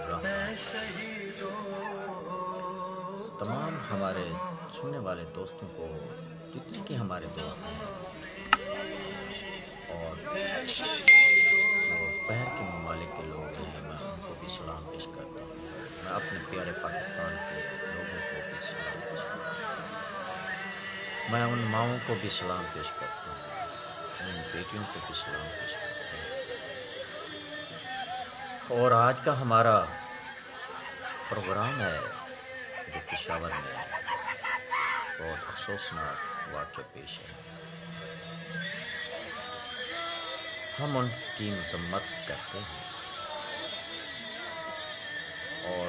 الرحمن۔ تمام ہمارے سننے والے دوستوں کو، جتنے کہ ہمارے دوست ہیں اور جو باہر کے ممالک کے لوگ ہیں، میں ان کو بھی سلام پیش کرتا ہوں۔ میں اپنے پیارے پاکستان کے لوگوں کو بھی سلام پیش کرتا ہوں۔ میں ان ماؤں کو بھی سلام پیش کرتا ہوں، ان بیٹیوں کو بھی سلام پیش کرتا ہوں۔ اور آج کا ہمارا پروگرام ہے جو پشاور میں بہت افسوسناک واقعہ پیش ہے۔ ہم ان کی مذمت کرتے ہیں اور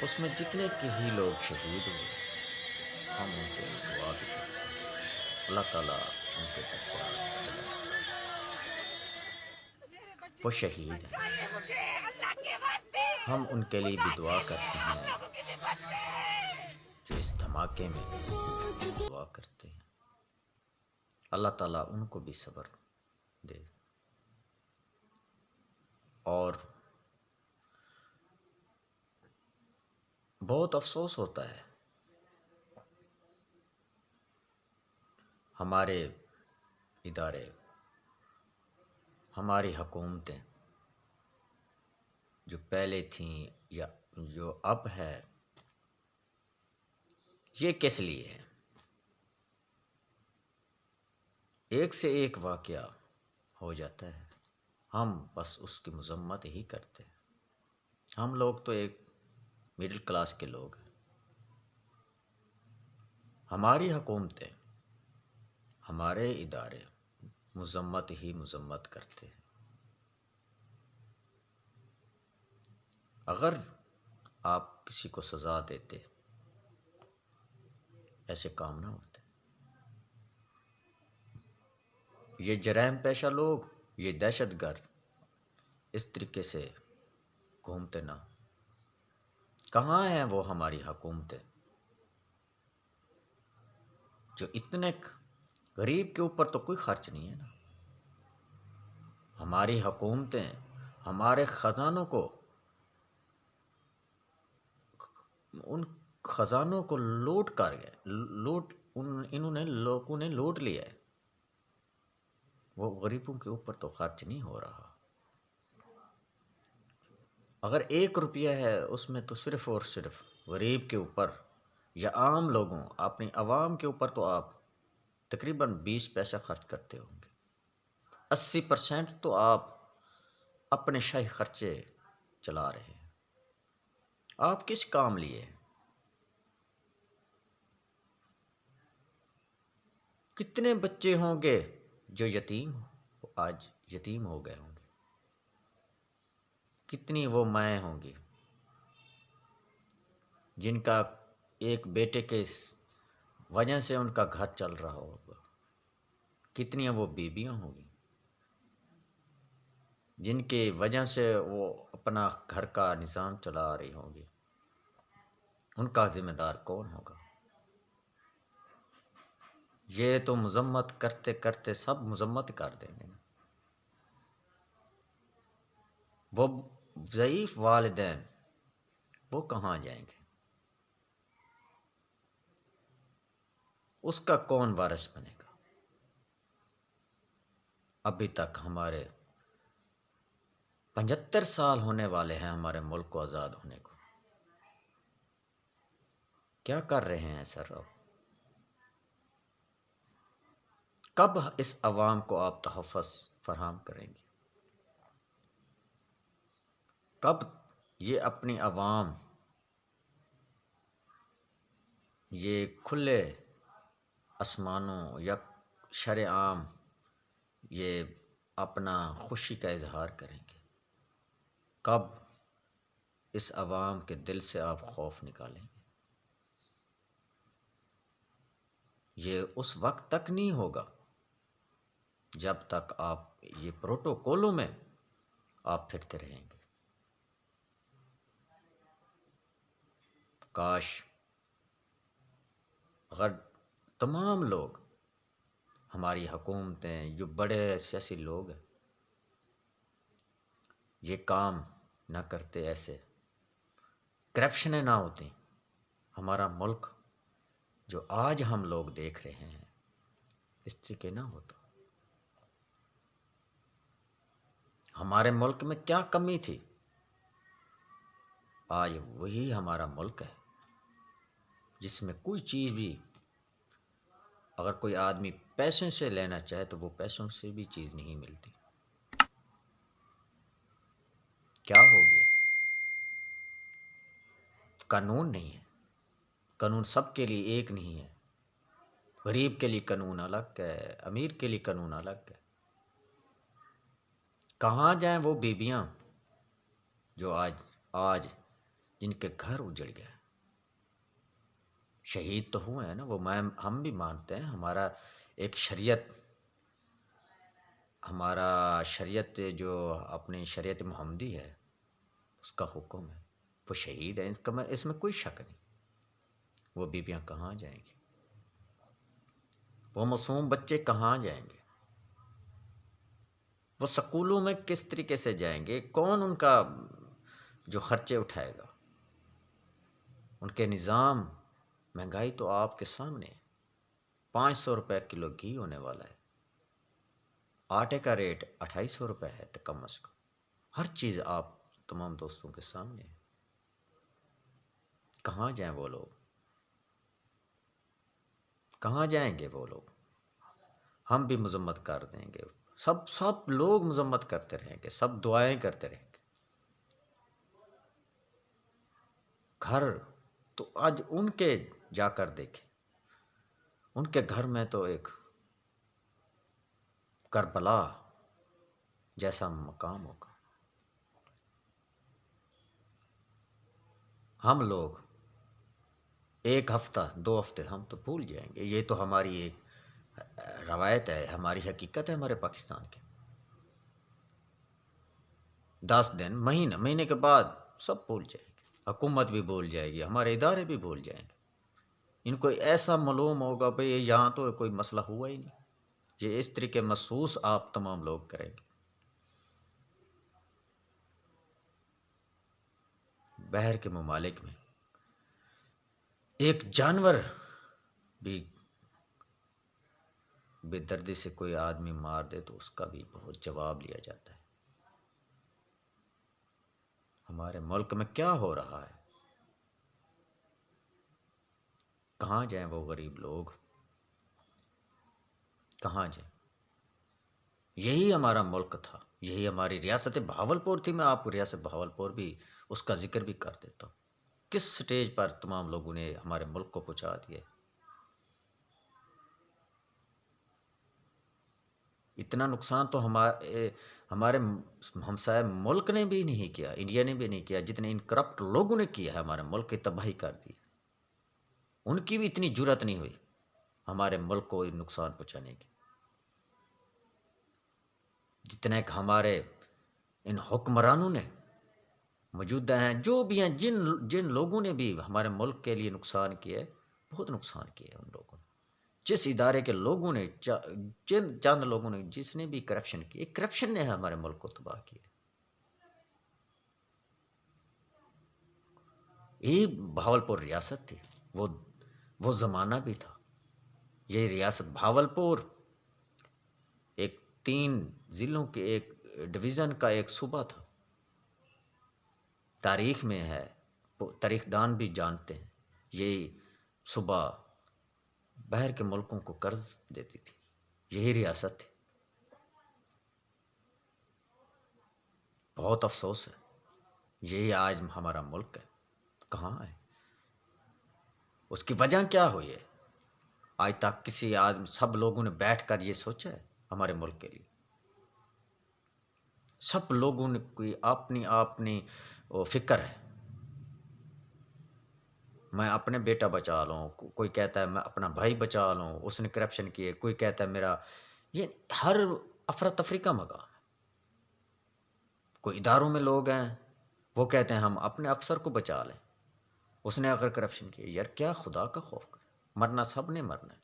اس میں جتنے کے ہی لوگ شہید ہوئے ہم ان کے لیے دعا بھی کرتے ہیں، اللہ تعالیٰ ان کے درجات بلند کرے۔ وہ شہید ہیں، ہم ان کے لیے بھی دعا کرتے ہیں جو اس دھماکے میں دعا کرتے ہیں، اللہ تعالیٰ ان کو بھی صبر دے۔ اور بہت افسوس ہوتا ہے ہمارے ادارے، ہماری حکومتیں جو پہلے تھیں یا جو اب ہے، یہ کس لیے ہے؟ ایک سے ایک واقعہ ہو جاتا ہے، ہم بس اس کی مذمت ہی کرتے ہیں۔ ہم لوگ تو ایک مڈل کلاس کے لوگ ہیں، ہماری حکومتیں، ہمارے ادارے مذمت ہی مذمت کرتے ہیں۔ اگر آپ کسی کو سزا دیتے ایسے کام نہ ہوتے۔ یہ جرائم پیشہ لوگ، یہ دہشت گرد اس طریقے سے گھومتے نہ۔ کہاں ہیں وہ ہماری حکومتیں جو اتنے غریب کے اوپر تو کوئی خرچ نہیں ہے نا؟ ہماری حکومتیں ہمارے خزانوں کو، ان خزانوں کو لوٹ کر گئے، لوگوں نے لوٹ لیا ہے، وہ غریبوں کے اوپر تو خرچ نہیں ہو رہا۔ اگر 1 روپیہ ہے اس میں تو صرف اور صرف غریب کے اوپر یا عام لوگوں، اپنی عوام کے اوپر تو آپ تقریباً 20 پیسہ خرچ کرتے ہوں گے۔ 80% تو آپ اپنے شاہی خرچے چلا رہے ہیں۔ آپ کس کام لیے ہیں؟ کتنے بچے ہوں گے جو یتیم آج یتیم ہو گئے ہوں گے؟ کتنی وہ مائیں ہوں گی جن کا ایک بیٹے کے وجہ سے ان کا گھر چل رہا ہوگا؟ کتنی وہ بیویاں ہوں گی جن کی وجہ سے وہ اپنا گھر کا نظام چلا رہی ہوں گی؟ ان کا ذمہ دار کون ہوگا؟ یہ تو مذمت کرتے کرتے سب مذمت کر دیں گے۔ وہ ضعیف والدین وہ کہاں جائیں گے؟ اس کا کون وارث بنے گا؟ ابھی تک ہمارے 75 سال ہونے والے ہیں ہمارے ملک کو آزاد ہونے کو۔ کیا کر رہے ہیں سر اب؟ کب اس عوام کو آپ تحفظ فراہم کریں گے؟ کب یہ اپنی عوام یہ کھلے آسمانوں یا شرعام یہ اپنا خوشی کا اظہار کریں گے؟ کب اس عوام کے دل سے آپ خوف نکالیں گے؟ یہ اس وقت تک نہیں ہوگا جب تک آپ یہ پروٹوکولوں میں آپ پھرتے رہیں گے۔ کاش اگر تمام لوگ، ہماری حکومتیں، جو بڑے سیاسی لوگ ہیں، یہ کام نہ کرتے، ایسے کرپشنیں نہ ہوتی، ہمارا ملک جو آج ہم لوگ دیکھ رہے ہیں اس طریقے نہ ہوتا۔ ہمارے ملک میں کیا کمی تھی، آج وہی ہمارا ملک ہے جس میں کوئی چیز بھی، اگر کوئی آدمی پیسے سے لینا چاہے تو وہ پیسوں سے بھی چیز نہیں ملتی۔ کیا ہو گیا؟ قانون نہیں ہے، قانون سب کے لیے ایک نہیں ہے، غریب کے لیے قانون الگ ہے، امیر کے لیے قانون الگ ہے۔ کہاں جائیں وہ بیبیاں جو آج جن کے گھر اجڑ گئے، شہید تو ہوئے ہیں نا، وہ ہم بھی مانتے ہیں، ہمارا شریعت جو اپنی شریعت محمدی ہے اس کا حکم ہے، وہ شہید ہے، اس میں کوئی شک نہیں۔ وہ بیبیاں کہاں جائیں گی؟ وہ معصوم بچے کہاں جائیں گے؟ وہ سکولوں میں کس طریقے سے جائیں گے؟ کون ان کا جو خرچے اٹھائے گا؟ ان کے نظام، مہنگائی تو آپ کے سامنے ہے، 500 روپے کلو گھی ہونے والا ہے، آٹے کا ریٹ 2800 روپے ہے تو کم از کم، ہر چیز آپ تمام دوستوں کے سامنے ہے۔ کہاں جائیں وہ لوگ؟ کہاں جائیں گے وہ لوگ؟ ہم بھی مذمت کر دیں گے، سب لوگ مذمت کرتے رہیں گے، سب دعائیں کرتے رہیں گے۔ گھر تو آج ان کے جا کر دیکھیں، ان کے گھر میں تو ایک کربلا جیسا مقام ہوگا۔ ہم لوگ ایک ہفتہ 2 ہفتے ہم تو بھول جائیں گے، یہ تو ہماری ایک روایت ہے، ہماری حقیقت ہے ہمارے پاکستان کی۔ 10 دن، مہینے کے بعد سب بھول جائیں گے، حکومت بھی بھول جائے گی، ہمارے ادارے بھی بھول جائیں گے۔ ان کو ایسا معلوم ہوگا بھئی یہاں تو کوئی مسئلہ ہوا ہی نہیں، یہ اس طریقے محسوس آپ تمام لوگ کریں گے۔ باہر کے ممالک میں ایک جانور بھی بے دردی سے کوئی آدمی مار دے تو اس کا بھی بہت جواب لیا جاتا ہے۔ ہمارے ملک میں کیا ہو رہا ہے؟ کہاں جائیں وہ غریب لوگ؟ کہاں جائیں؟ یہی ہمارا ملک تھا، یہی ہماری ریاست بہاولپور تھی۔ میں آپ کو ریاست بہاولپور بھی اس کا ذکر بھی کر دیتا ہوں، کس سٹیج پر تمام لوگوں نے ہمارے ملک کو پہنچا دیا۔ اتنا نقصان تو ہمارے ہمسائے ملک نے بھی نہیں کیا، انڈیا نے بھی نہیں کیا، جتنے ان کرپٹ لوگوں نے کیا ہے، ہمارے ملک کی تباہی کر دی۔ ان کی بھی اتنی جرات نہیں ہوئی ہمارے ملک کو نقصان پہنچانے کی، جتنے کہ ہمارے ان حکمرانوں نے موجودہ ہیں، جو بھی ہیں، جن لوگوں نے بھی ہمارے ملک کے لیے نقصان کیا ہے، بہت نقصان کیا ہے ان لوگوں نے۔ جس ادارے کے لوگوں نے، چند لوگوں نے، جس نے بھی کرپشن کی، کرپشن نے ہمارے ملک کو تباہ کیا۔ یہی بہاولپور ریاست تھی، وہ زمانہ بھی تھا۔ یہ ریاست بہاولپور ایک 3 ضلعوں کے ایک ڈویژن کا ایک صوبہ تھا۔ تاریخ میں ہے، تاریخ دان بھی جانتے ہیں، یہ صوبہ باہر کے ملکوں کو قرض دیتی تھی، یہی ریاست تھی۔ بہت افسوس ہے، یہی آج ہمارا ملک ہے، کہاں ہے؟ اس کی وجہ کیا ہوئی ہے؟ آج تک کسی سب لوگوں نے بیٹھ کر یہ سوچا ہے ہمارے ملک کے لیے؟ سب لوگوں نے کوئی اپنی فکر ہے، میں اپنے بیٹا بچا لوں، کوئی کہتا ہے میں اپنا بھائی بچا لوں، اس نے کرپشن کیے، کوئی کہتا ہے میرا، یہ ہر افراتفری کا مقام ہے۔ کوئی اداروں میں لوگ ہیں، وہ کہتے ہیں ہم اپنے افسر کو بچا لیں، اس نے اگر کرپشن کیا۔ یار کیا خدا کا خوف کرے، مرنا سب نے مرنا ہے۔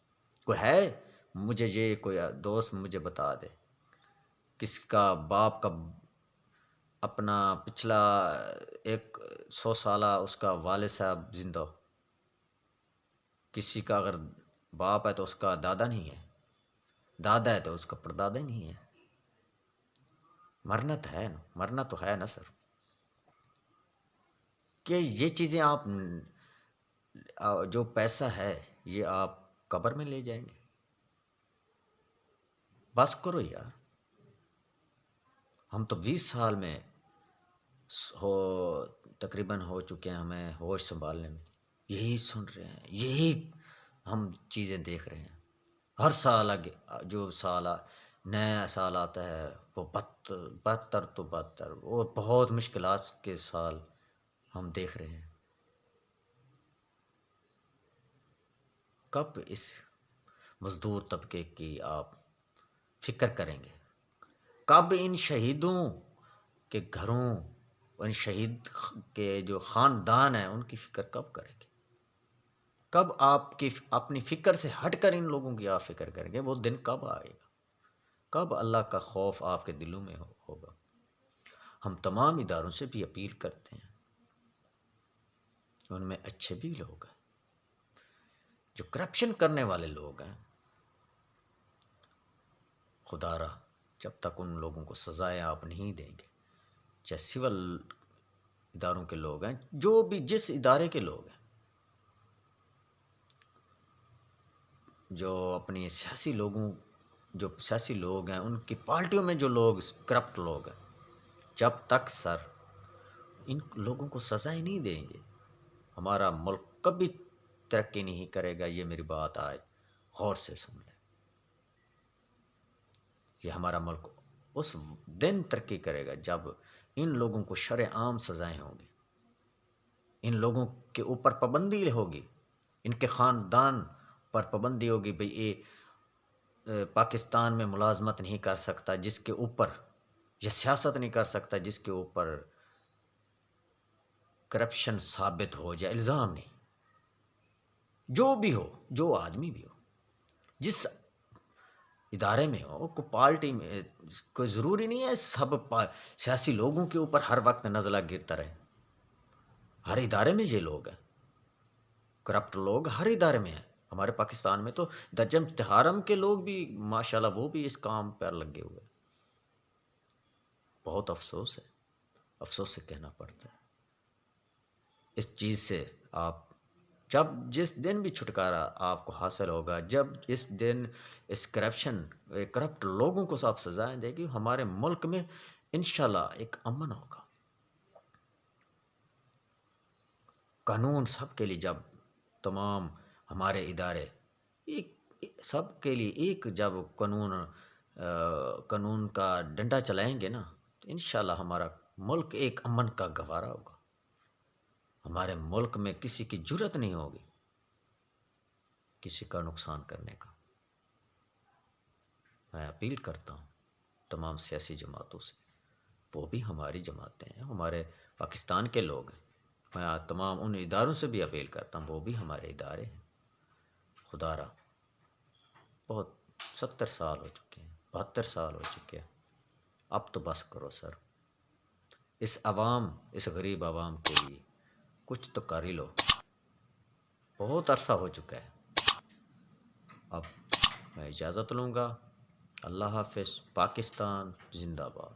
کوئی ہے مجھے کوئی دوست مجھے بتا دے کس کا باپ کا اپنا پچھلا 100 سالہ اس کا والد صاحب زندہ ہو، کسی کا اگر باپ ہے تو اس کا دادا نہیں ہے، دادا ہے تو اس کا پردادا ہی نہیں ہے. مرنا تو ہے نا، مرنا تو ہے نا سر. کہ یہ چیزیں آپ جو پیسہ ہے یہ آپ قبر میں لے جائیں گے. بس کرو یار. ہم تو 20 سال میں ہو تقریباً ہو چکے ہیں ہمیں ہوش سنبھالنے میں. یہی سن رہے ہیں، یہی ہم چیزیں دیکھ رہے ہیں. ہر سال آگے جو نیا سال آتا ہے وہ بدتر تو بدتر اور بہت مشکلات کے سال ہم دیکھ رہے ہیں. کب اس مزدور طبقے کی آپ فکر کریں گے؟ کب ان شہیدوں کے گھروں، ان شہید کے جو خاندان ہیں ان کی فکر کب کریں گے؟ کب آپ کی اپنی فکر سے ہٹ کر ان لوگوں کی آپ فکر کریں گے؟ وہ دن کب آئے گا؟ کب اللہ کا خوف آپ کے دلوں میں ہوگا؟ ہم تمام اداروں سے بھی اپیل کرتے ہیں، ان میں اچھے بھی لوگ ہیں، جو کرپشن کرنے والے لوگ ہیں خدا را جب تک ان لوگوں کو سزائیں آپ نہیں دیں گے، چاہے سول اداروں کے لوگ ہیں، جو بھی جس ادارے کے لوگ ہیں، جو اپنی سیاسی لوگ ہیں، ان کی پارٹیوں میں جو لوگ کرپٹ لوگ ہیں، جب تک سر ان لوگوں کو سزائیں نہیں دیں گے ہمارا ملک کبھی ترقی نہیں کرے گا. یہ میری بات آج غور سے سن لیں. یہ ہمارا ملک اس دن ترقی کرے گا جب ان لوگوں کو شرعام سزائیں ہوں گی، ان لوگوں کے اوپر پابندی ہوگی، ان کے خاندان پر پابندی ہوگی. بھئی یہ پاکستان میں ملازمت نہیں کر سکتا جس کے اوپر، یہ سیاست نہیں کر سکتا جس کے اوپر کرپشن ثابت ہو جائے. الزام نہیں، جو بھی ہو، جو آدمی بھی ہو، جس ادارے میں ہو، کوئی پارٹی میں، کوئی ضروری نہیں ہے سب سیاسی لوگوں کے اوپر ہر وقت نزلہ گرتا رہے. ہر ادارے میں یہ لوگ ہیں، کرپٹ لوگ ہر ادارے میں ہیں. ہمارے پاکستان میں تو درجہ تہارم کے لوگ بھی ماشاءاللہ وہ بھی اس کام پر لگے ہوئے ہیں. بہت افسوس ہے، افسوس سے کہنا پڑتا ہے. اس چیز سے آپ جس دن بھی چھٹکارا آپ کو حاصل ہوگا، جب اس دن اس کرپٹ لوگوں کو آپ سزائیں دے گی، ہمارے ملک میں انشاءاللہ ایک امن ہوگا. قانون سب کے لیے، جب تمام ہمارے ادارے سب کے لیے ایک جب قانون کا ڈنڈا چلائیں گے نا، تو انشاءاللہ ہمارا ملک ایک امن کا گہوارہ ہوگا. ہمارے ملک میں کسی کی جرات نہیں ہوگی کسی کا نقصان کرنے کا. میں اپیل کرتا ہوں تمام سیاسی جماعتوں سے، وہ بھی ہماری جماعتیں ہیں، ہمارے پاکستان کے لوگ ہیں. میں تمام ان اداروں سے بھی اپیل کرتا ہوں، وہ بھی ہمارے ادارے ہیں. خدا را بہت 70 سال ہو چکے ہیں، 72 سال ہو چکے ہیں. اب تو بس کرو سر. اس غریب عوام کے لیے کچھ تو کر ہی لو. بہت عرصہ ہو چکا ہے. اب میں اجازت لوں گا. اللہ حافظ. پاکستان زندہ باد.